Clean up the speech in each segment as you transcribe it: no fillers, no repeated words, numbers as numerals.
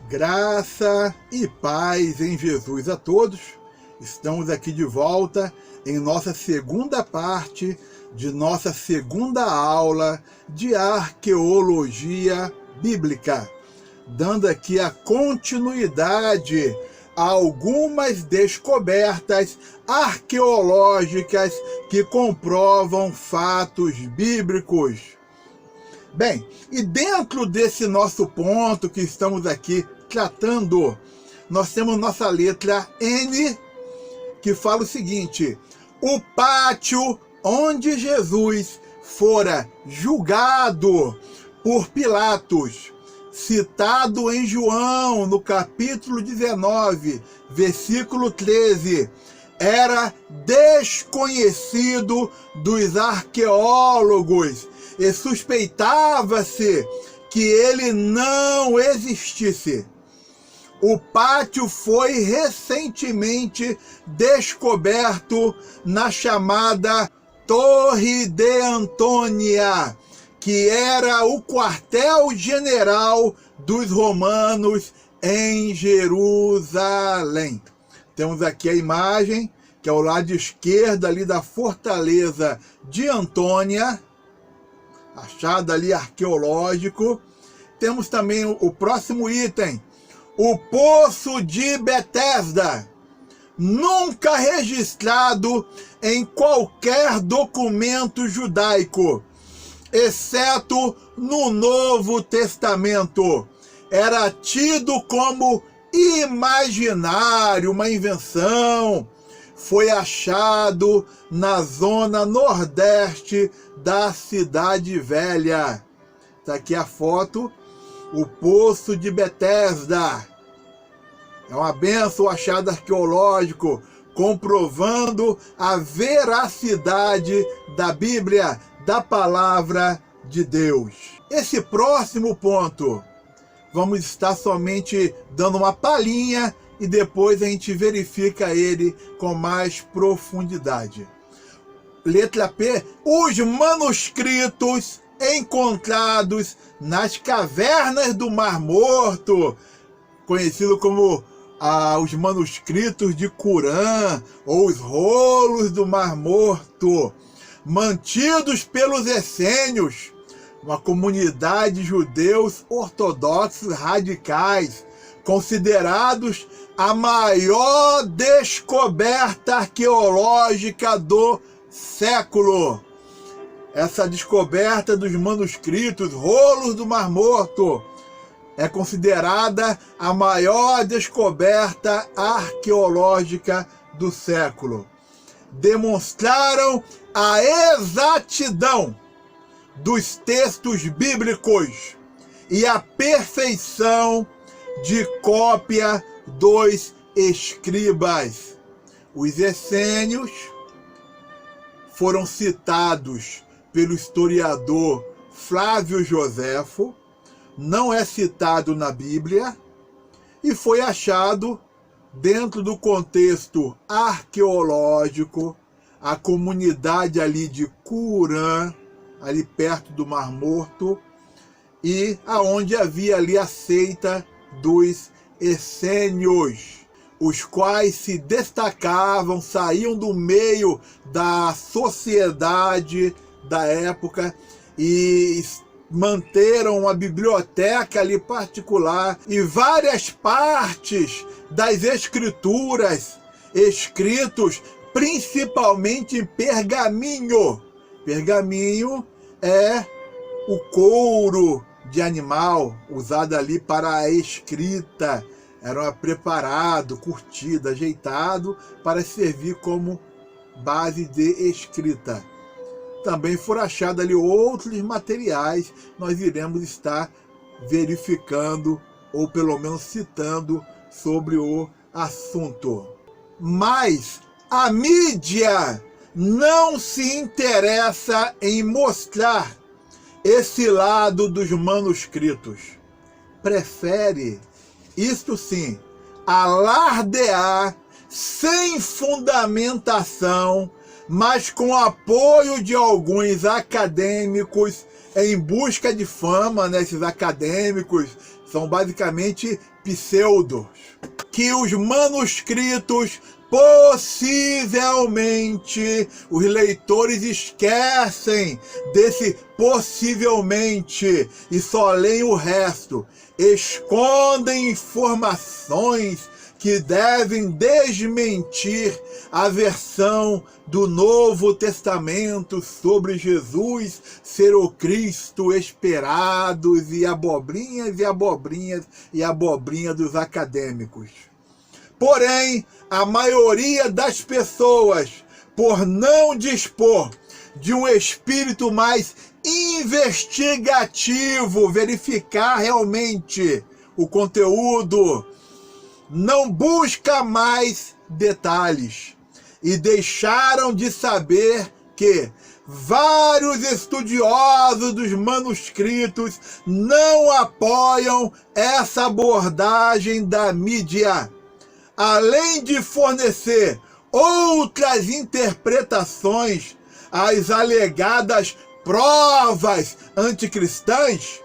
Graça e paz em Jesus a todos. Estamos aqui de volta em nossa segunda parte de nossa segunda aula de arqueologia bíblica, dando aqui a continuidade a algumas descobertas arqueológicas que comprovam fatos bíblicos. Bem, e dentro desse nosso ponto que estamos aqui tratando, nós temos nossa letra N, que fala o seguinte: o pátio onde Jesus fora julgado por Pilatos, citado em João, no capítulo 19, versículo 13, era desconhecido dos arqueólogos e suspeitava-se que ele não existisse. O pátio foi recentemente descoberto na chamada Torre de Antônia, que era o quartel-general dos romanos em Jerusalém. Temos aqui a imagem, que é o lado esquerdo ali da fortaleza de Antônia, achado ali arqueológico. Temos também o próximo item, o Poço de Betesda, nunca registrado em qualquer documento judaico, exceto no Novo Testamento. Era tido como imaginário, uma invenção. Foi achado na zona nordeste da Cidade Velha. Está aqui a foto, o Poço de Betesda. É uma benção o achado arqueológico, comprovando a veracidade da Bíblia, da palavra de Deus. Esse próximo ponto, vamos estar somente dando uma palhinha e depois a gente verifica ele com mais profundidade. Letra P, os manuscritos encontrados nas cavernas do Mar Morto, conhecido como os manuscritos de Qumran, ou os rolos do Mar Morto, mantidos pelos essênios, uma comunidade de judeus ortodoxos radicais, considerados a maior descoberta arqueológica do século. Essa descoberta dos manuscritos, rolos do Mar Morto, é considerada a maior descoberta arqueológica do século. Demonstraram a exatidão dos textos bíblicos e a perfeição de cópia dos escribas. Os essênios foram citados pelo historiador Flávio Joséfo, não é citado na Bíblia, e foi achado dentro do contexto arqueológico, a comunidade ali de Qumran, ali perto do Mar Morto, e aonde havia ali a seita dos essênios, os quais se destacavam, saíam do meio da sociedade da época e manteram uma biblioteca ali particular e várias partes das escrituras, escritos principalmente em pergaminho. Pergaminho é o couro de animal usado ali para a escrita. Era preparado, curtido, ajeitado para servir como base de escrita. Também foram achados ali outros materiais, nós iremos estar verificando, ou pelo menos citando, sobre o assunto. Mas a mídia não se interessa em mostrar esse lado dos manuscritos. Prefere, isto sim, alardear sem fundamentação, mas com apoio de alguns acadêmicos em busca de fama, né? Esses acadêmicos são basicamente pseudos, que os manuscritos possivelmente, os leitores esquecem desse possivelmente e só leem o resto, escondem informações que devem desmentir a versão do Novo Testamento sobre Jesus ser o Cristo esperado, e abobrinhas e abobrinhas e abobrinha dos acadêmicos. Porém, a maioria das pessoas, por não dispor de um espírito mais investigativo, verificar realmente o conteúdo, não busca mais detalhes e deixaram de saber que vários estudiosos dos manuscritos não apoiam essa abordagem da mídia. Além de fornecer outras interpretações às alegadas provas anticristãs,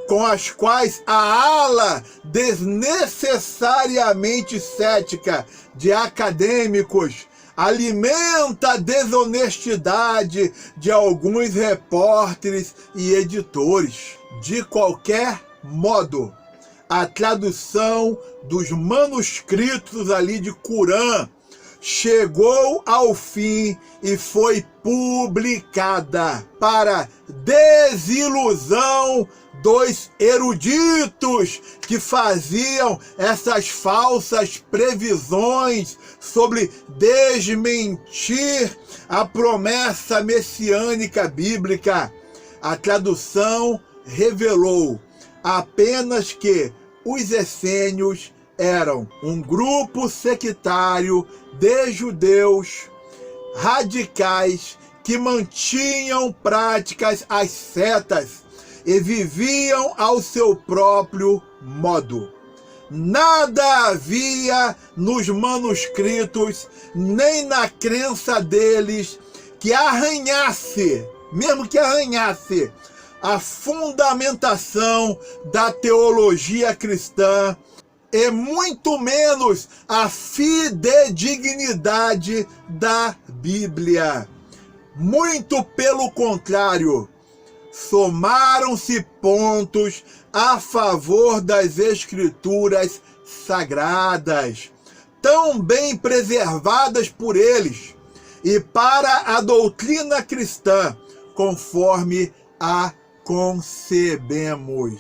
com as quais a ala desnecessariamente cética de acadêmicos alimenta a desonestidade de alguns repórteres e editores. De qualquer modo, a tradução dos manuscritos ali de Qurã chegou ao fim e foi publicada, para desilusão dos eruditos que faziam essas falsas previsões sobre desmentir a promessa messiânica bíblica. A tradução revelou apenas que os essênios eram um grupo sectário de judeus radicais que mantinham práticas as setas e viviam ao seu próprio modo. Nada havia nos manuscritos, nem na crença deles, que arranhasse, mesmo que arranhasse, a fundamentação da teologia cristã, e muito menos a fidedignidade da Bíblia. Muito pelo contrário, somaram-se pontos a favor das Escrituras sagradas, tão bem preservadas por eles, e para a doutrina cristã, conforme a concebemos.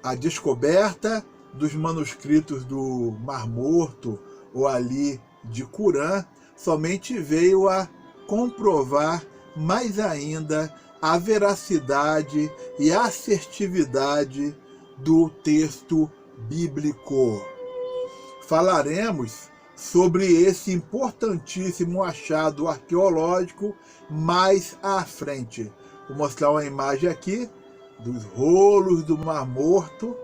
A descoberta dos manuscritos do Mar Morto ou ali de Qurã somente veio a comprovar mais ainda a veracidade e a assertividade do texto bíblico. Falaremos sobre esse importantíssimo achado arqueológico mais à frente. Vou mostrar uma imagem aqui dos rolos do Mar Morto,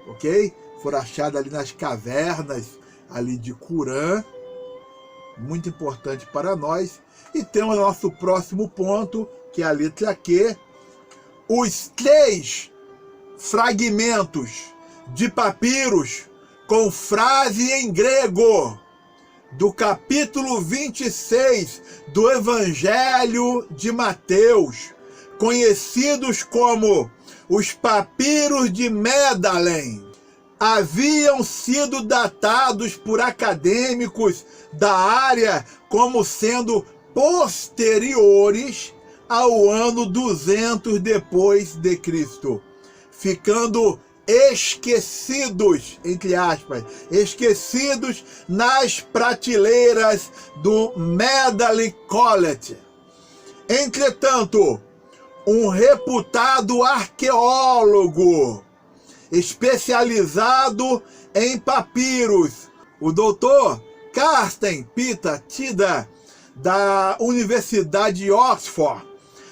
ok? Foram achados ali nas cavernas ali de Qurã, muito importante para nós. E temos nosso próximo ponto, que é a letra Q, os 3 fragmentos de papiros com frase em grego do capítulo 26 do Evangelho de Mateus, conhecidos como os papiros de Medalém, haviam sido datados por acadêmicos da área como sendo posteriores ao ano 200 depois de Cristo, ficando esquecidos, entre aspas, esquecidos nas prateleiras do Medley College. Entretanto, um reputado arqueólogo especializado em papiros, o doutor Carsten Peter Tida, da Universidade de Oxford,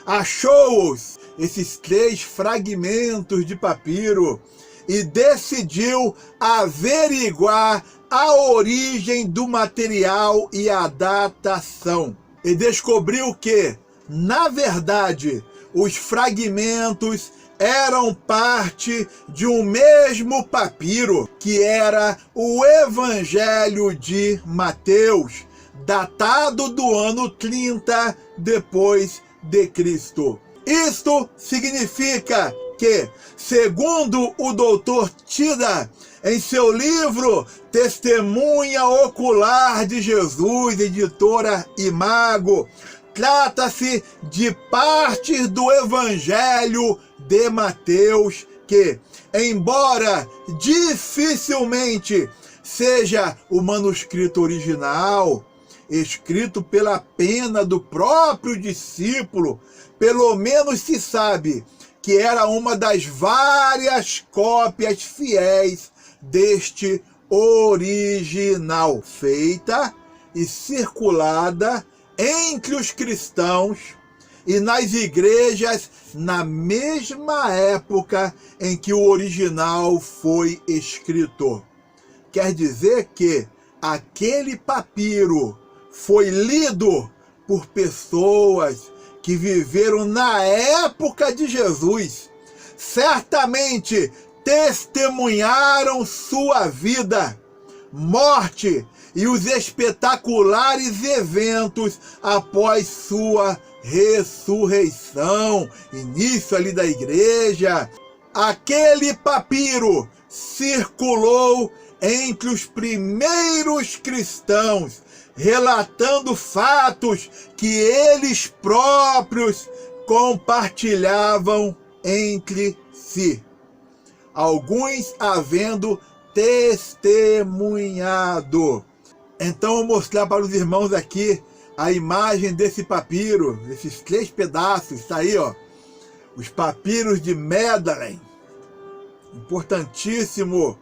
achou-os, esses 3 fragmentos de papiro, e decidiu averiguar a origem do material e a datação. E descobriu que, na verdade, os fragmentos eram parte de um mesmo papiro, que era o Evangelho de Mateus, datado do ano 30 depois de Cristo. Isto significa que, segundo o Dr. Tida, em seu livro Testemunha Ocular de Jesus, editora Imago, trata-se de partes do Evangelho de Mateus que, embora dificilmente seja o manuscrito original, escrito pela pena do próprio discípulo, pelo menos se sabe que era uma das várias cópias fiéis deste original, feita e circulada entre os cristãos e nas igrejas na mesma época em que o original foi escrito. Quer dizer que aquele papiro foi lido por pessoas que viveram na época de Jesus. Certamente testemunharam sua vida, morte e os espetaculares eventos após sua ressurreição, início ali da igreja. Aquele papiro circulou entre os primeiros cristãos, relatando fatos que eles próprios compartilhavam entre si, alguns havendo testemunhado. Então, vou mostrar para os irmãos aqui a imagem desse papiro, esses 3 pedaços, está aí, ó, os papiros de Medalen, importantíssimo.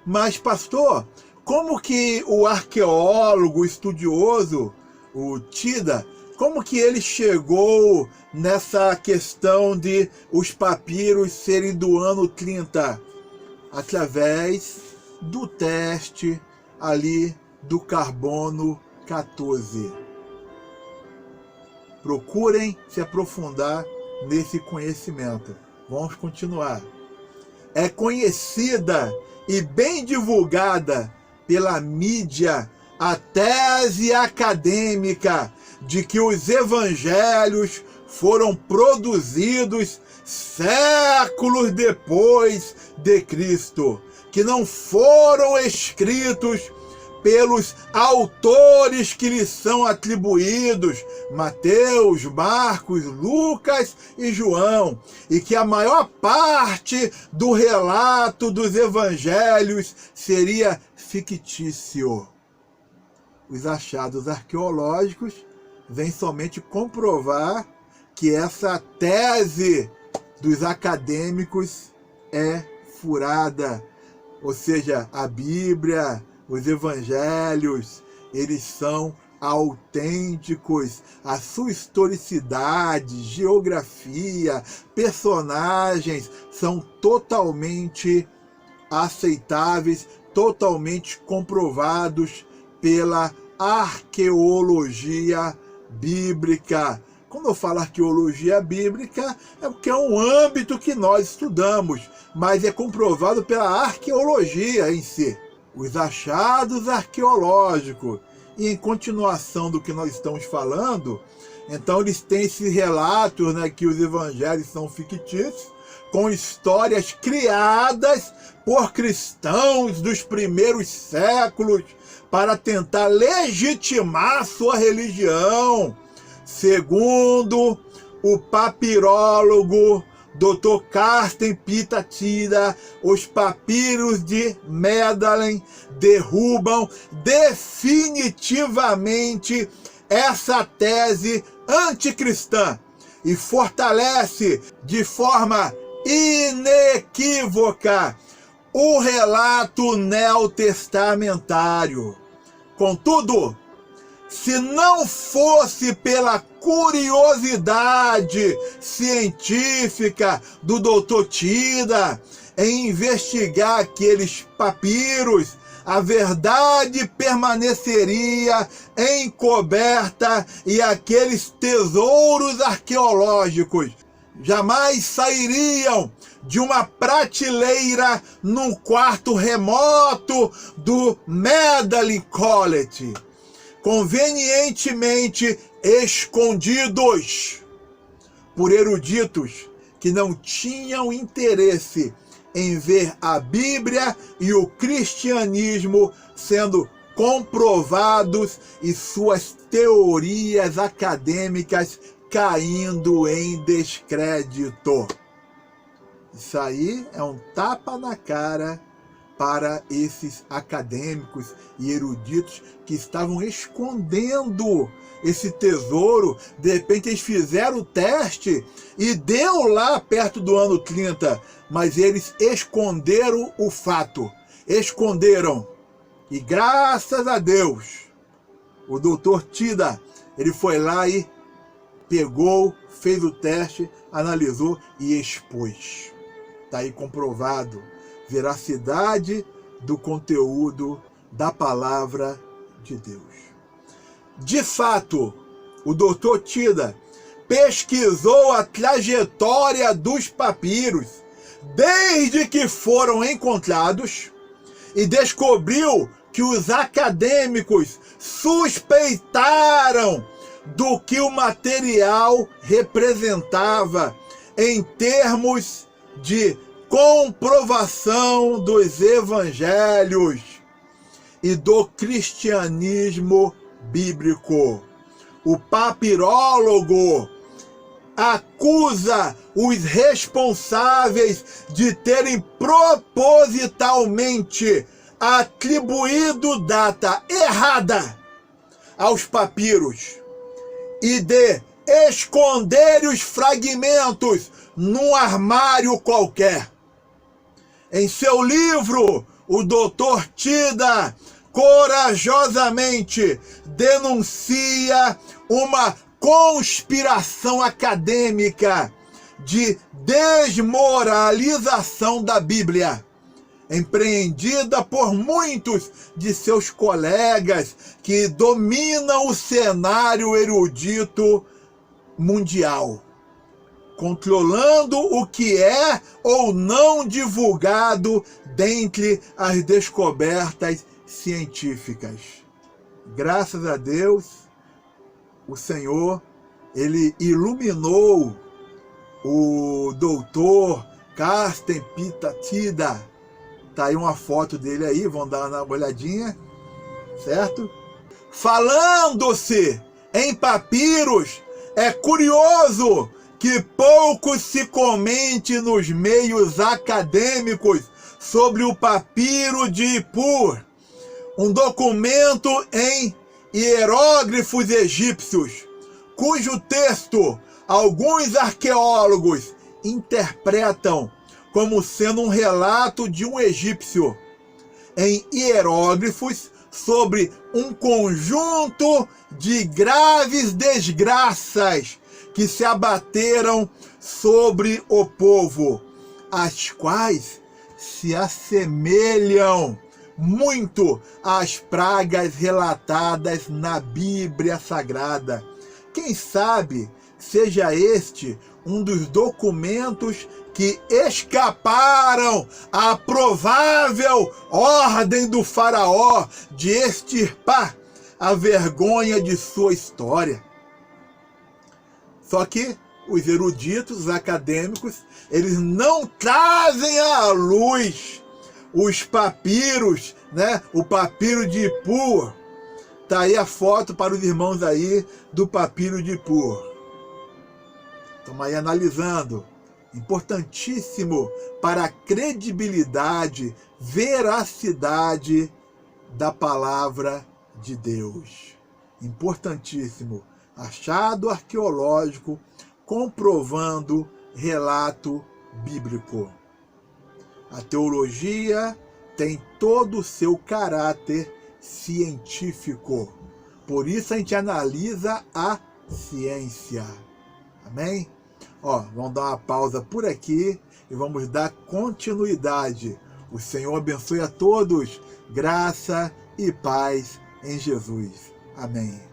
Mas, pastor, como que o arqueólogo, estudioso, o Tida, como que ele chegou nessa questão de os papiros serem do ano 30? Através do teste ali do carbono 14. Procurem se aprofundar nesse conhecimento. Vamos continuar. É conhecida e bem divulgada pela mídia a tese acadêmica de que os evangelhos foram produzidos séculos depois de Cristo, que não foram escritos pelos autores que lhes são atribuídos, Mateus, Marcos, Lucas e João, e que a maior parte do relato dos evangelhos seria fictício. Os achados arqueológicos vêm somente comprovar que essa tese dos acadêmicos é furada, ou seja, a Bíblia, os evangelhos, eles são autênticos. A sua historicidade, geografia, personagens são totalmente aceitáveis, totalmente comprovados pela arqueologia bíblica. Quando eu falo arqueologia bíblica, é porque é um âmbito que nós estudamos, mas é comprovado pela arqueologia em si. Os achados arqueológicos. E em continuação do que nós estamos falando, então eles têm esses relatos, né, que os evangelhos são fictícios, com histórias criadas por cristãos dos primeiros séculos para tentar legitimar sua religião. Segundo o papirólogo Dr. Carsten Peter Tida, os papiros de Medalen derrubam definitivamente essa tese anticristã e fortalece de forma inequívoca o relato neotestamentário. Contudo, se não fosse pela curiosidade científica do Dr. Tida em investigar aqueles papiros, a verdade permaneceria encoberta e aqueles tesouros arqueológicos jamais sairiam de uma prateleira num quarto remoto do Magdalen College, convenientemente escondidos por eruditos que não tinham interesse em ver a Bíblia e o cristianismo sendo comprovados e suas teorias acadêmicas caindo em descrédito. Isso aí é um tapa na cara para esses acadêmicos e eruditos que estavam escondendo esse tesouro. De repente eles fizeram o teste e deu lá perto do ano 30, mas eles esconderam o fato, esconderam. E graças a Deus, o doutor Tida, ele foi lá e pegou, fez o teste, analisou e expôs. Está aí comprovado veracidade do conteúdo da palavra de Deus. De fato, o doutor Tida pesquisou a trajetória dos papiros desde que foram encontrados e descobriu que os acadêmicos suspeitaram do que o material representava em termos de comprovação dos evangelhos e do cristianismo bíblico. O papirólogo acusa os responsáveis de terem propositalmente atribuído data errada aos papiros e de esconder os fragmentos num armário qualquer. Em seu livro, o Dr. Tida corajosamente denuncia uma conspiração acadêmica de desmoralização da Bíblia, empreendida por muitos de seus colegas que dominam o cenário erudito mundial, controlando o que é ou não divulgado dentre as descobertas científicas. Graças a Deus, o Senhor, ele iluminou o doutor Carsten Tida. Tá aí uma foto dele aí, vão dar uma olhadinha, certo? Falando-se em papiros, é curioso que pouco se comente nos meios acadêmicos sobre o papiro de Ippur, um documento em hieróglifos egípcios, cujo texto alguns arqueólogos interpretam como sendo um relato de um egípcio em hieróglifos sobre um conjunto de graves desgraças que se abateram sobre o povo, as quais se assemelham muito às pragas relatadas na Bíblia Sagrada. Quem sabe seja este um dos documentos que escaparam à provável ordem do faraó de extirpar a vergonha de sua história. Só que os eruditos, os acadêmicos, eles não trazem à luz os papiros, né? O papiro de Ippur. Tá aí a foto para os irmãos aí do papiro de Ippur. Estamos aí analisando. Importantíssimo para a credibilidade, veracidade da palavra de Deus. Importantíssimo. Achado arqueológico comprovando relato bíblico. A teologia tem todo o seu caráter científico. Por isso a gente analisa a ciência. Amém? Ó, vamos dar uma pausa por aqui e vamos dar continuidade. O Senhor abençoe a todos. Graça e paz em Jesus. Amém.